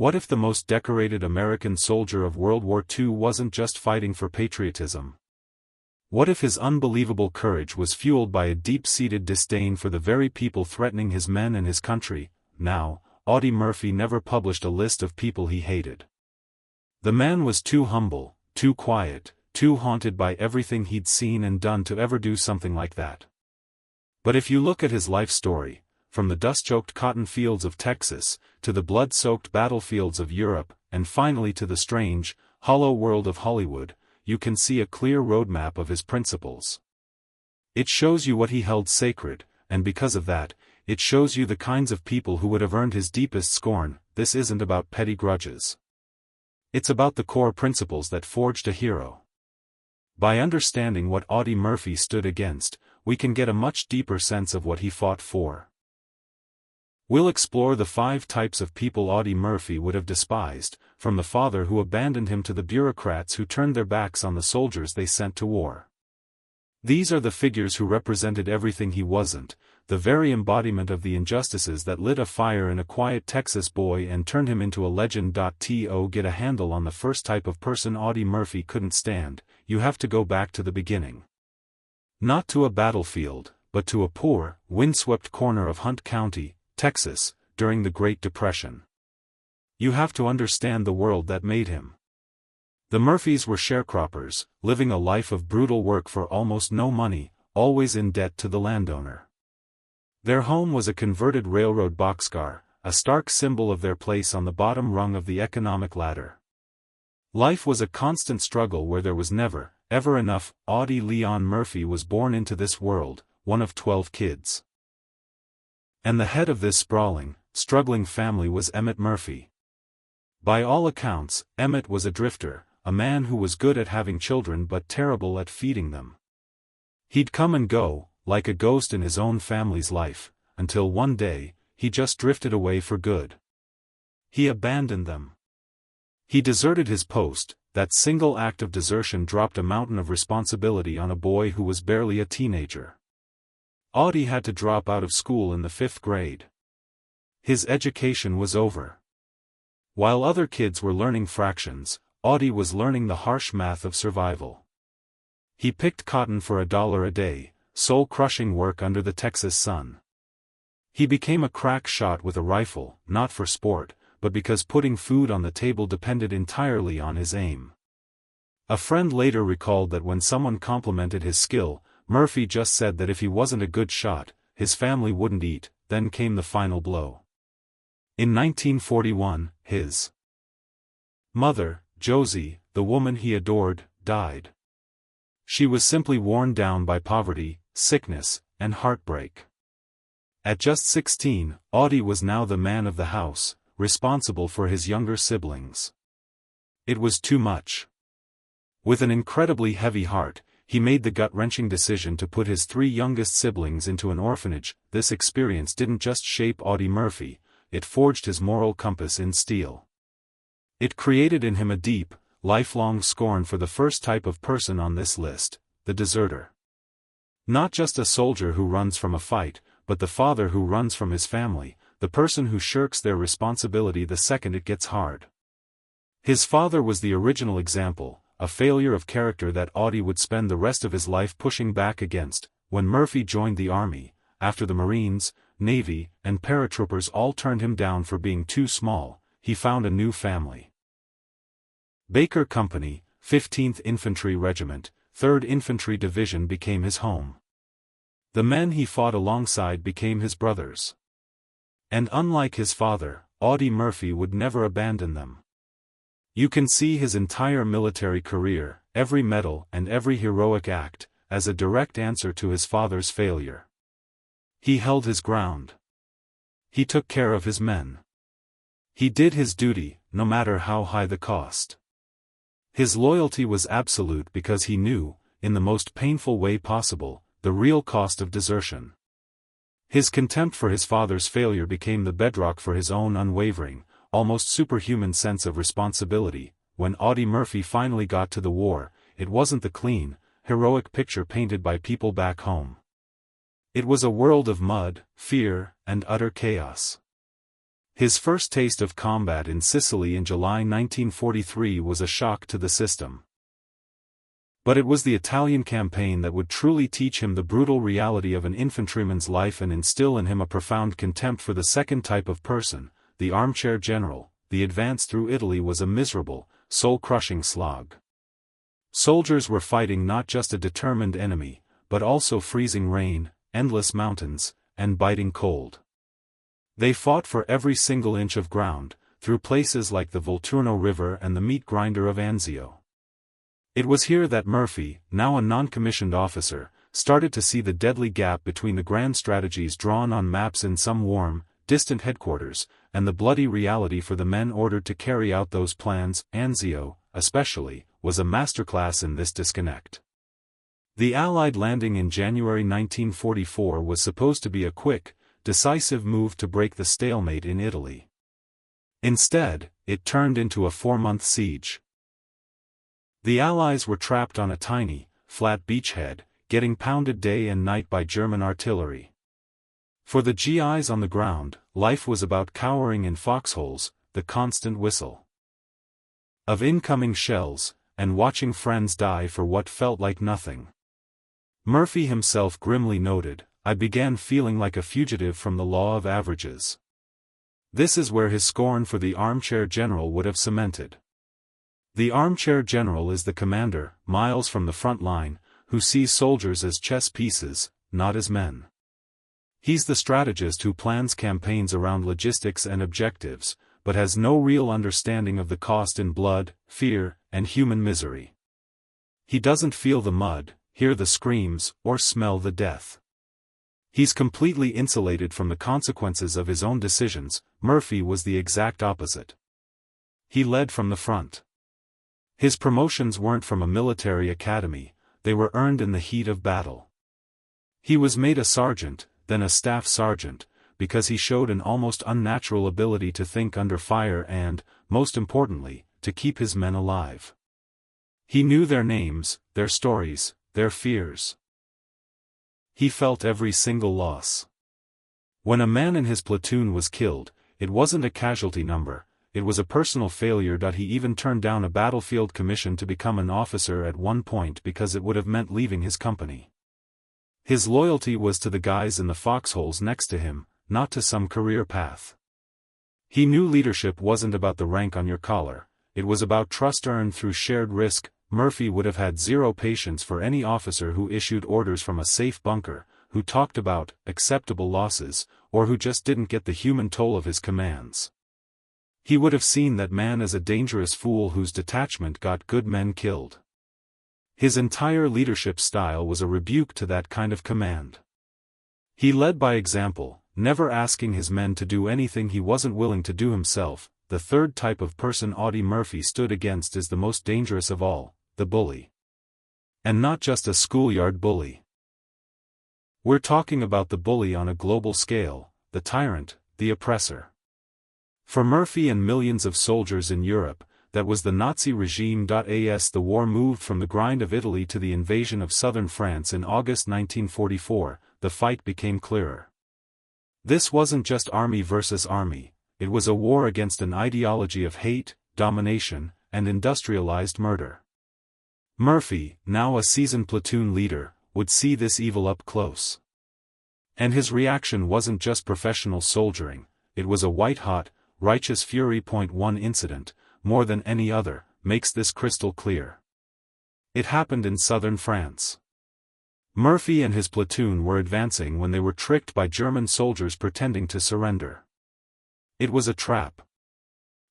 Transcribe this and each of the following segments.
What if the most decorated American soldier of World War II wasn't just fighting for patriotism? What if his unbelievable courage was fueled by a deep-seated disdain for the very people threatening his men and his country? Now, Audie Murphy never published a list of people he hated. The man was too humble, too quiet, too haunted by everything he'd seen and done to ever do something like that. But if you look at his life story, from the dust-choked cotton fields of Texas, to the blood-soaked battlefields of Europe, and finally to the strange, hollow world of Hollywood, you can see a clear roadmap of his principles. It shows you what he held sacred, and because of that, it shows you the kinds of people who would have earned his deepest scorn. This isn't about petty grudges. It's about the core principles that forged a hero. By understanding what Audie Murphy stood against, we can get a much deeper sense of what he fought for. We'll explore the 5 types of people Audie Murphy would have despised, from the father who abandoned him to the bureaucrats who turned their backs on the soldiers they sent to war. These are the figures who represented everything he wasn't, the very embodiment of the injustices that lit a fire in a quiet Texas boy and turned him into a legend. To get a handle on the first type of person Audie Murphy couldn't stand, you have to go back to the beginning. Not to a battlefield, but to a poor, windswept corner of Hunt County, Texas, during the Great Depression. You have to understand the world that made him. The Murphys were sharecroppers, living a life of brutal work for almost no money, always in debt to the landowner. Their home was a converted railroad boxcar, a stark symbol of their place on the bottom rung of the economic ladder. Life was a constant struggle where there was never, ever enough. Audie Leon Murphy was born into this world, one of 12 kids. And the head of this sprawling, struggling family was Emmett Murphy. By all accounts, Emmett was a drifter, a man who was good at having children but terrible at feeding them. He'd come and go, like a ghost in his own family's life, until one day, he just drifted away for good. He abandoned them. He deserted his post. That single act of desertion dropped a mountain of responsibility on a boy who was barely a teenager. Audie had to drop out of school in the 5th grade. His education was over. While other kids were learning fractions, Audie was learning the harsh math of survival. He picked cotton for $1 a day, soul-crushing work under the Texas sun. He became a crack shot with a rifle, not for sport, but because putting food on the table depended entirely on his aim. A friend later recalled that when someone complimented his skill, Murphy just said that if he wasn't a good shot, his family wouldn't eat. Then came the final blow. In 1941, his mother, Josie, the woman he adored, died. She was simply worn down by poverty, sickness, and heartbreak. At just 16, Audie was now the man of the house, responsible for his younger siblings. It was too much. With an incredibly heavy heart, he made the gut-wrenching decision to put his 3 youngest siblings into an orphanage. This experience didn't just shape Audie Murphy, it forged his moral compass in steel. It created in him a deep, lifelong scorn for the first type of person on this list, the deserter. Not just a soldier who runs from a fight, but the father who runs from his family, the person who shirks their responsibility the second it gets hard. His father was the original example, a failure of character that Audie would spend the rest of his life pushing back against. When Murphy joined the Army, after the Marines, Navy, and paratroopers all turned him down for being too small, he found a new family. Baker Company, 15th Infantry Regiment, 3rd Infantry Division became his home. The men he fought alongside became his brothers. And unlike his father, Audie Murphy would never abandon them. You can see his entire military career, every medal and every heroic act, as a direct answer to his father's failure. He held his ground. He took care of his men. He did his duty, no matter how high the cost. His loyalty was absolute because he knew, in the most painful way possible, the real cost of desertion. His contempt for his father's failure became the bedrock for his own unwavering, almost superhuman sense of responsibility. When Audie Murphy finally got to the war, it wasn't the clean, heroic picture painted by people back home. It was a world of mud, fear, and utter chaos. His first taste of combat in Sicily in July 1943 was a shock to the system. But it was the Italian campaign that would truly teach him the brutal reality of an infantryman's life and instill in him a profound contempt for the second type of person, the armchair general. The advance through Italy was a miserable, soul-crushing slog. Soldiers were fighting not just a determined enemy, but also freezing rain, endless mountains, and biting cold. They fought for every single inch of ground, through places like the Volturno River and the meat grinder of Anzio. It was here that Murphy, now a non-commissioned officer, started to see the deadly gap between the grand strategies drawn on maps in some warm, distant headquarters, and the bloody reality for the men ordered to carry out those plans. Anzio, especially, was a masterclass in this disconnect. The Allied landing in January 1944 was supposed to be a quick, decisive move to break the stalemate in Italy. Instead, it turned into a 4-month siege. The Allies were trapped on a tiny, flat beachhead, getting pounded day and night by German artillery. For the GIs on the ground, life was about cowering in foxholes, the constant whistle of incoming shells, and watching friends die for what felt like nothing. Murphy himself grimly noted, "I began feeling like a fugitive from the law of averages." This is where his scorn for the armchair general would have cemented. The armchair general is the commander, miles from the front line, who sees soldiers as chess pieces, not as men. He's the strategist who plans campaigns around logistics and objectives, but has no real understanding of the cost in blood, fear, and human misery. He doesn't feel the mud, hear the screams, or smell the death. He's completely insulated from the consequences of his own decisions. Murphy was the exact opposite. He led from the front. His promotions weren't from a military academy, they were earned in the heat of battle. He was made a sergeant, then a staff sergeant, because he showed an almost unnatural ability to think under fire and, most importantly, to keep his men alive. He knew their names, their stories, their fears. He felt every single loss. When a man in his platoon was killed, it wasn't a casualty number, it was a personal failure. He even turned down a battlefield commission to become an officer at one point because it would have meant leaving his company. His loyalty was to the guys in the foxholes next to him, not to some career path. He knew leadership wasn't about the rank on your collar, it was about trust earned through shared risk. Murphy would have had zero patience for any officer who issued orders from a safe bunker, who talked about acceptable losses, or who just didn't get the human toll of his commands. He would have seen that man as a dangerous fool whose detachment got good men killed. His entire leadership style was a rebuke to that kind of command. He led by example, never asking his men to do anything he wasn't willing to do himself. The third type of person Audie Murphy stood against is the most dangerous of all, the bully. And not just a schoolyard bully. We're talking about the bully on a global scale, the tyrant, the oppressor. For Murphy and millions of soldiers in Europe, that was the Nazi regime. As the war moved from the grind of Italy to the invasion of southern France in August 1944, the fight became clearer. This wasn't just army versus army, it was a war against an ideology of hate, domination, and industrialized murder. Murphy, now a seasoned platoon leader, would see this evil up close. And his reaction wasn't just professional soldiering, it was a white-hot, righteous fury. One incident, more than any other, makes this crystal clear. It happened in southern France. Murphy and his platoon were advancing when they were tricked by German soldiers pretending to surrender. It was a trap.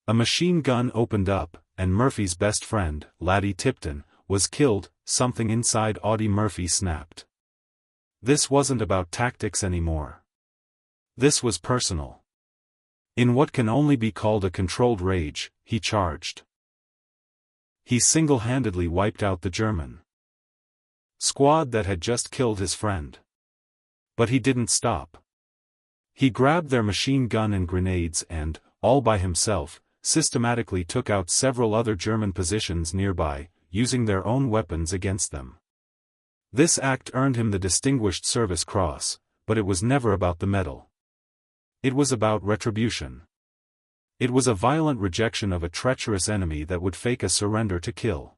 A machine gun opened up, and Murphy's best friend, Laddie Tipton, was killed. Something inside Audie Murphy snapped. This wasn't about tactics anymore. This was personal. In what can only be called a controlled rage, he charged. He single-handedly wiped out the German squad that had just killed his friend. But he didn't stop. He grabbed their machine gun and grenades and, all by himself, systematically took out several other German positions nearby, using their own weapons against them. This act earned him the Distinguished Service Cross, but it was never about the medal. It was about retribution. It was a violent rejection of a treacherous enemy that would fake a surrender to kill.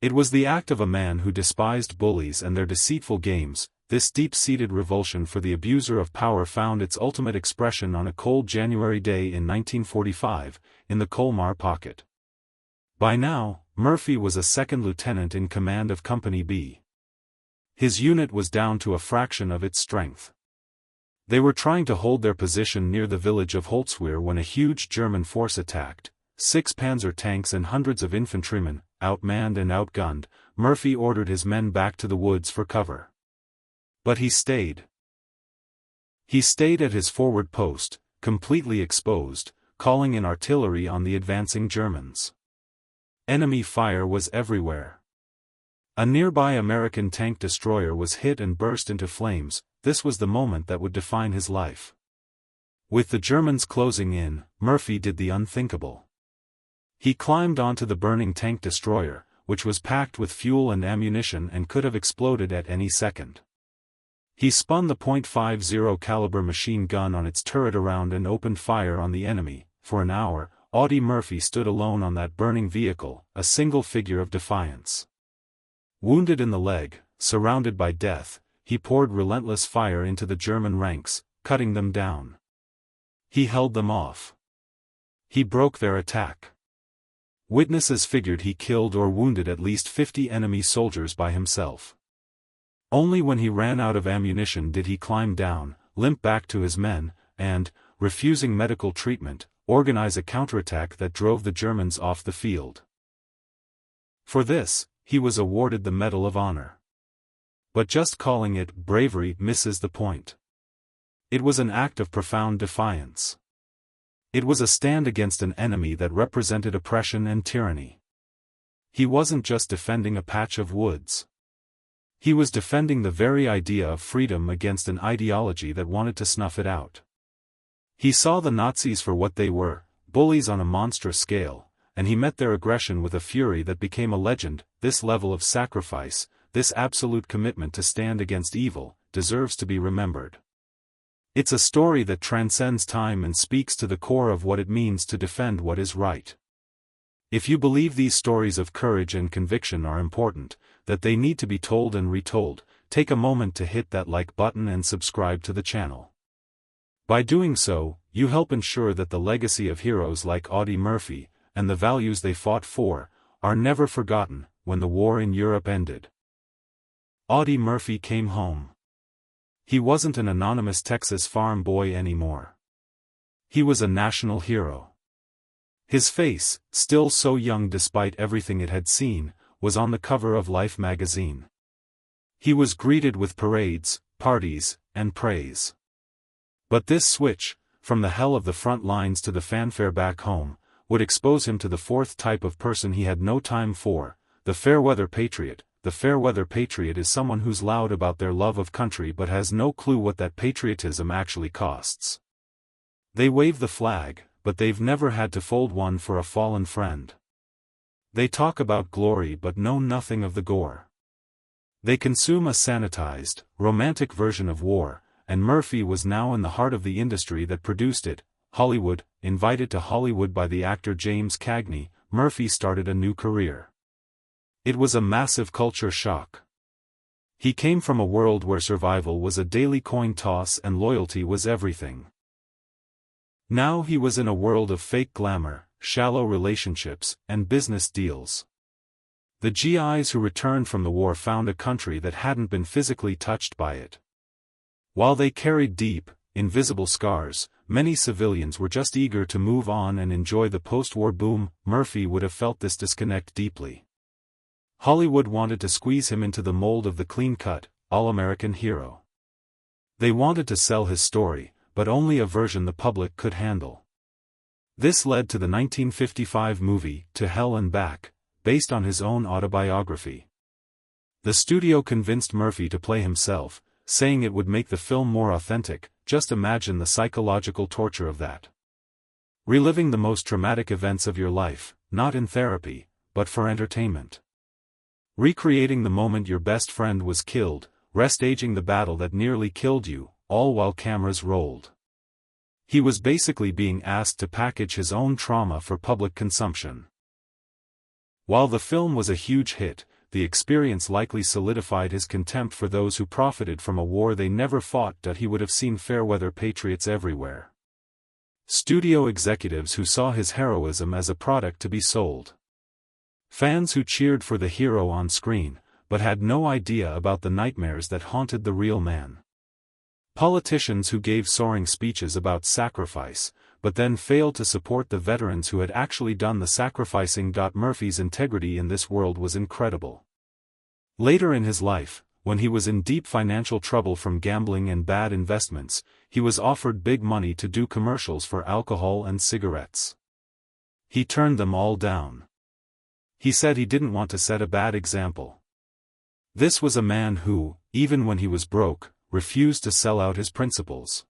It was the act of a man who despised bullies and their deceitful games. This deep-seated revulsion for the abuser of power found its ultimate expression on a cold January day in 1945, in the Colmar pocket. By now, Murphy was a second lieutenant in command of Company B. His unit was down to a fraction of its strength. They were trying to hold their position near the village of Holzwehr when a huge German force attacked. 6 Panzer tanks and hundreds of infantrymen, outmanned and outgunned. Murphy ordered his men back to the woods for cover. But he stayed. He stayed at his forward post, completely exposed, calling in artillery on the advancing Germans. Enemy fire was everywhere. A nearby American tank destroyer was hit and burst into flames. This was the moment that would define his life. With the Germans closing in, Murphy did the unthinkable. He climbed onto the burning tank destroyer, which was packed with fuel and ammunition and could have exploded at any second. He spun the .50 caliber machine gun on its turret around and opened fire on the enemy. For an hour, Audie Murphy stood alone on that burning vehicle, a single figure of defiance. Wounded in the leg, surrounded by death, he poured relentless fire into the German ranks, cutting them down. He held them off. He broke their attack. Witnesses figured he killed or wounded at least 50 enemy soldiers by himself. Only when he ran out of ammunition did he climb down, limp back to his men, and, refusing medical treatment, organize a counterattack that drove the Germans off the field. For this, he was awarded the Medal of Honor. But just calling it bravery misses the point. It was an act of profound defiance. It was a stand against an enemy that represented oppression and tyranny. He wasn't just defending a patch of woods. He was defending the very idea of freedom against an ideology that wanted to snuff it out. He saw the Nazis for what they were, bullies on a monstrous scale, and he met their aggression with a fury that became a legend. This level of sacrifice, this absolute commitment to stand against evil, deserves to be remembered. It's a story that transcends time and speaks to the core of what it means to defend what is right. If you believe these stories of courage and conviction are important, that they need to be told and retold, take a moment to hit that like button and subscribe to the channel. By doing so, you help ensure that the legacy of heroes like Audie Murphy, and the values they fought for, are never forgotten. When the war in Europe ended, Audie Murphy came home. He wasn't an anonymous Texas farm boy anymore. He was a national hero. His face, still so young despite everything it had seen, was on the cover of Life magazine. He was greeted with parades, parties, and praise. But this switch, from the hell of the front lines to the fanfare back home, would expose him to the fourth type of person he had no time for, the fair-weather patriot. The fair-weather patriot is someone who's loud about their love of country but has no clue what that patriotism actually costs. They wave the flag, but they've never had to fold one for a fallen friend. They talk about glory but know nothing of the gore. They consume a sanitized, romantic version of war, and Murphy was now in the heart of the industry that produced it, Hollywood. Invited to Hollywood by the actor James Cagney, Murphy started a new career. It was a massive culture shock. He came from a world where survival was a daily coin toss and loyalty was everything. Now he was in a world of fake glamour, shallow relationships, and business deals. The GIs who returned from the war found a country that hadn't been physically touched by it. While they carried deep, invisible scars, many civilians were just eager to move on and enjoy the post-war boom. Murphy would have felt this disconnect deeply. Hollywood wanted to squeeze him into the mold of the clean-cut, all-American hero. They wanted to sell his story, but only a version the public could handle. This led to the 1955 movie, To Hell and Back, based on his own autobiography. The studio convinced Murphy to play himself, saying it would make the film more authentic. Just imagine the psychological torture of that. Reliving the most traumatic events of your life, not in therapy, but for entertainment. Recreating the moment your best friend was killed, restaging the battle that nearly killed you, all while cameras rolled. He was basically being asked to package his own trauma for public consumption. While the film was a huge hit, the experience likely solidified his contempt for those who profited from a war they never fought. He would have seen fair-weather patriots everywhere. Studio executives who saw his heroism as a product to be sold. Fans who cheered for the hero on screen, but had no idea about the nightmares that haunted the real man. Politicians who gave soaring speeches about sacrifice, but then failed to support the veterans who had actually done the sacrificing. Murphy's integrity in this world was incredible. Later in his life, when he was in deep financial trouble from gambling and bad investments, he was offered big money to do commercials for alcohol and cigarettes. He turned them all down. He said he didn't want to set a bad example. This was a man who, even when he was broke, refused to sell out his principles.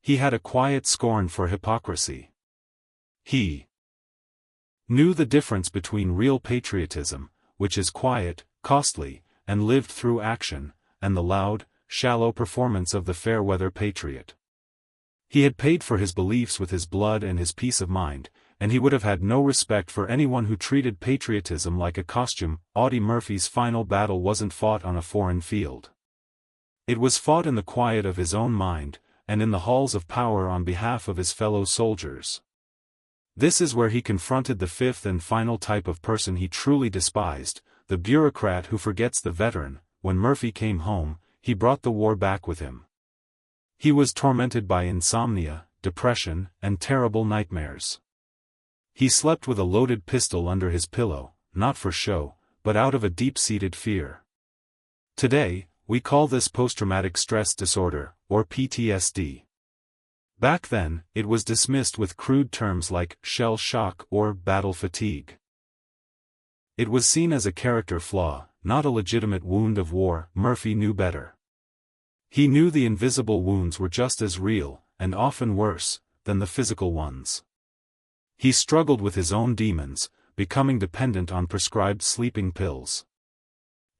He had a quiet scorn for hypocrisy. He knew the difference between real patriotism, which is quiet, costly, and lived through action, and the loud, shallow performance of the fair-weather patriot. He had paid for his beliefs with his blood and his peace of mind, and he would have had no respect for anyone who treated patriotism like a costume. Audie Murphy's final battle wasn't fought on a foreign field. It was fought in the quiet of his own mind, and in the halls of power on behalf of his fellow soldiers. This is where he confronted the fifth and final type of person he truly despised, the bureaucrat who forgets the veteran. When Murphy came home, he brought the war back with him. He was tormented by insomnia, depression, and terrible nightmares. He slept with a loaded pistol under his pillow, not for show, but out of a deep-seated fear. Today, we call this post-traumatic stress disorder, or PTSD. Back then, it was dismissed with crude terms like shell shock or battle fatigue. It was seen as a character flaw, not a legitimate wound of war. Murphy knew better. He knew the invisible wounds were just as real, and often worse, than the physical ones. He struggled with his own demons, becoming dependent on prescribed sleeping pills.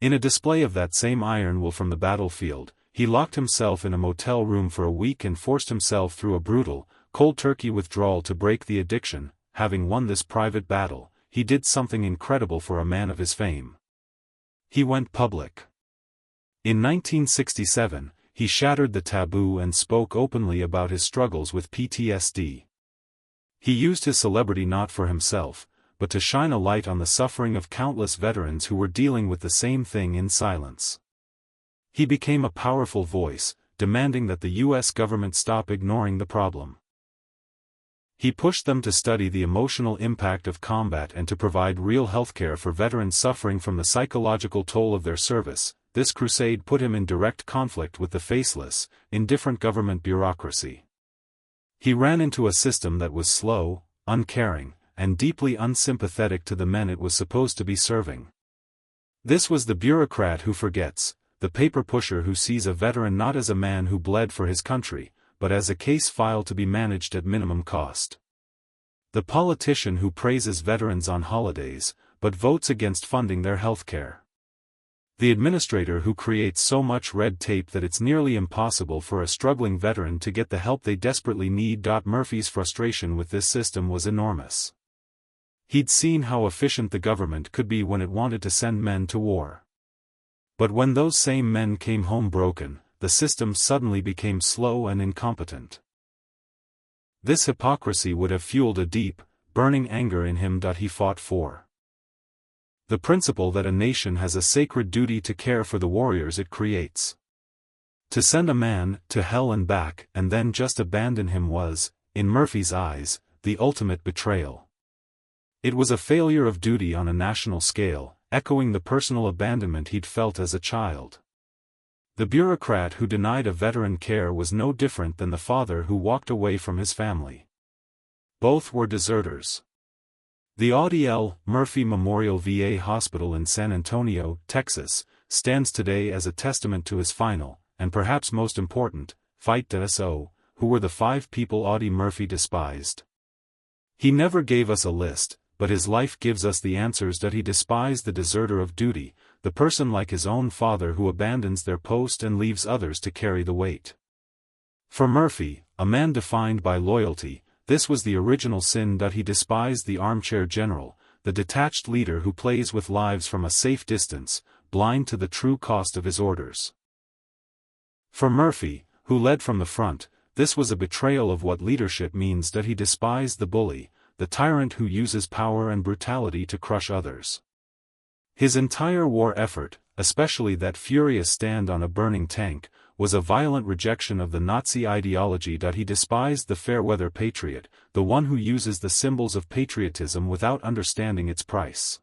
In a display of that same iron will from the battlefield, he locked himself in a motel room for a week and forced himself through a brutal, cold-turkey withdrawal to break the addiction. Having won this private battle, he did something incredible for a man of his fame. He went public. In 1967, he shattered the taboo and spoke openly about his struggles with PTSD. He used his celebrity not for himself, but to shine a light on the suffering of countless veterans who were dealing with the same thing in silence. He became a powerful voice, demanding that the U.S. government stop ignoring the problem. He pushed them to study the emotional impact of combat and to provide real healthcare for veterans suffering from the psychological toll of their service. This crusade put him in direct conflict with the faceless, indifferent government bureaucracy. He ran into a system that was slow, uncaring, and deeply unsympathetic to the men it was supposed to be serving. This was the bureaucrat who forgets, the paper pusher who sees a veteran not as a man who bled for his country, but as a case file to be managed at minimum cost. The politician who praises veterans on holidays, but votes against funding their health care. The administrator who creates so much red tape that it's nearly impossible for a struggling veteran to get the help they desperately need. Murphy's frustration with this system was enormous. He'd seen how efficient the government could be when it wanted to send men to war. But when those same men came home broken, the system suddenly became slow and incompetent. This hypocrisy would have fueled a deep, burning anger in him. He fought for the principle that a nation has a sacred duty to care for the warriors it creates. To send a man to hell and back and then just abandon him was, in Murphy's eyes, the ultimate betrayal. It was a failure of duty on a national scale, echoing the personal abandonment he'd felt as a child. The bureaucrat who denied a veteran care was no different than the father who walked away from his family. Both were deserters. The Audie L. Murphy Memorial VA Hospital in San Antonio, Texas, stands today as a testament to his final, and perhaps most important, fight. So, who were the 5 people Audie Murphy despised? He never gave us a list, but his life gives us the answers. He despised the deserter of duty, the person like his own father who abandons their post and leaves others to carry the weight. For Murphy, a man defined by loyalty, this was the original sin that he despised the armchair general, the detached leader who plays with lives from a safe distance, blind to the true cost of his orders. For Murphy, who led from the front, this was a betrayal of what leadership means that he despised the bully, the tyrant who uses power and brutality to crush others. His entire war effort, especially that furious stand on a burning tank, was a violent rejection of the Nazi ideology that he despised the fair-weather patriot, the one who uses the symbols of patriotism without understanding its price.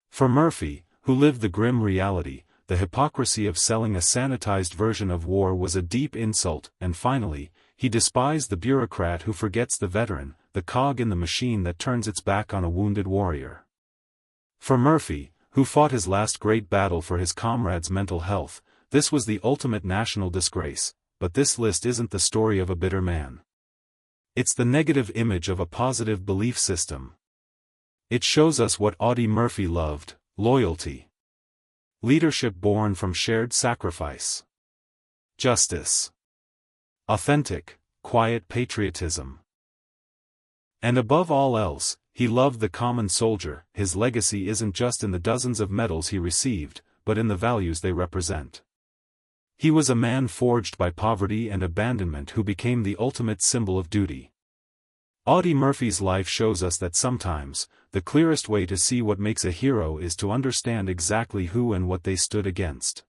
For Murphy, who lived the grim reality, the hypocrisy of selling a sanitized version of war was a deep insult, and finally, he despised the bureaucrat who forgets the veteran, the cog in the machine that turns its back on a wounded warrior. For Murphy, who fought his last great battle for his comrades' mental health, this was the ultimate national disgrace, but this list isn't the story of a bitter man. It's the negative image of a positive belief system. It shows us what Audie Murphy loved: loyalty. Leadership born from shared sacrifice. Justice. Authentic, quiet patriotism. And above all else, he loved the common soldier. His legacy isn't just in the dozens of medals he received, but in the values they represent. He was a man forged by poverty and abandonment who became the ultimate symbol of duty. Audie Murphy's life shows us that sometimes, the clearest way to see what makes a hero is to understand exactly who and what they stood against.